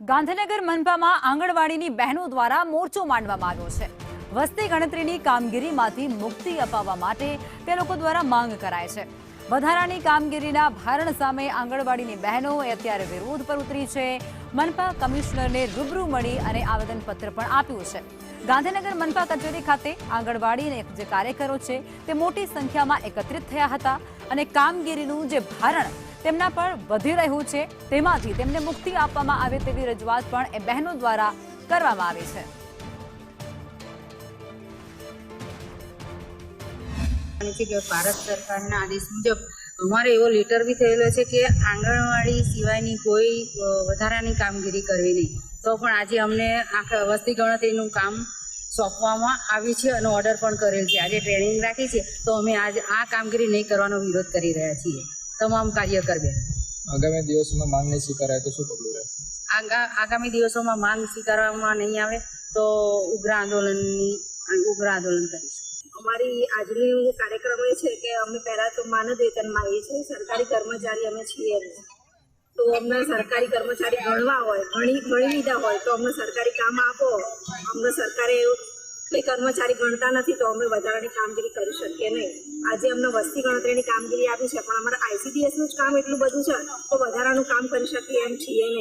ગાંધીનગર મનપામાં આંગણવાડીની બહેનો દ્વારા મોરચો માંડવામાં આવ્યો છે। વસ્તી ગણતરીની કામગીરીમાંથી મુક્તિ અપાવવા માટે તે લોકો દ્વારા માંગ કરાય છે। વધારાની કામગીરીના ભારણ સામે આંગણવાડીની બહેનોએ અત્યારે વિરોધ પર ઉતરી છે। મનપા કમિશનરને રૂબરૂ મળી અને આવેદનપત્ર પણ આપ્યું છે। ગાંધીનગર મનપા કચેરી ખાતે આંગણવાડીના જે કાર્યકરો છે તે મોટી સંખ્યામાં એકત્રિત થયા હતા અને કામગીરીનું જે ભારણ તેમના પર વધી રહ્યું છે તેમાંથી તેમને મુક્તિ આપવામાં આવે તેવી રજૂઆત પણ એ બહેનો દ્વારા કરવામાં આવી છે। કે ભારત સરકારના આદેશ મુજબ અમારે એવો લેટર બી થયેલો છે કે આંગણવાડી સિવાયની કોઈ વધારાની કામગીરી કરવી નહીં, તો પણ આજે અમને વસ્તી ગણતરીનું કામ સોંપવામાં આવ્યું છે અને ઓર્ડર પણ કરેલ છે। આજે ટ્રેનિંગ રાખી છે તો અમે આજે આ કામગીરી નહીં કરવાનો વિરોધ કરી રહ્યા છીએ। તમામ કાર્યકર બેન આગામી દિવસોમાં માંગ નહીં સ્વીકારાય તો શું પગલું રહેશે? આગામી દિવસોમાં માંગ સ્વીકારવામાં નહીં આવે તો ઉગ્ર આંદોલન કરીશું। અમારી આજની કાર્યક્રમ એ છે કે અમે પહેલાં તો માનદ વેતનમાં આવીએ છીએ। સરકારી કર્મચારી અમે છીએ, તો અમને સરકારી કર્મચારી ગણવા હોય, ગણી લીધા હોય તો અમને સરકારી કામ આપો। અમને સરકારે કોઈ કર્મચારી ગણતા નથી તો અમે વધારાની કામગીરી કરી શકીએ નહીં। આજે અમને વસ્તી ગણતરીની કામગીરી આપી છે પણ અમારા ICDSનું જ કામ એટલું બધું છે તો વધારાનું કામ કરી શકીએ એમ છીએ નહીં।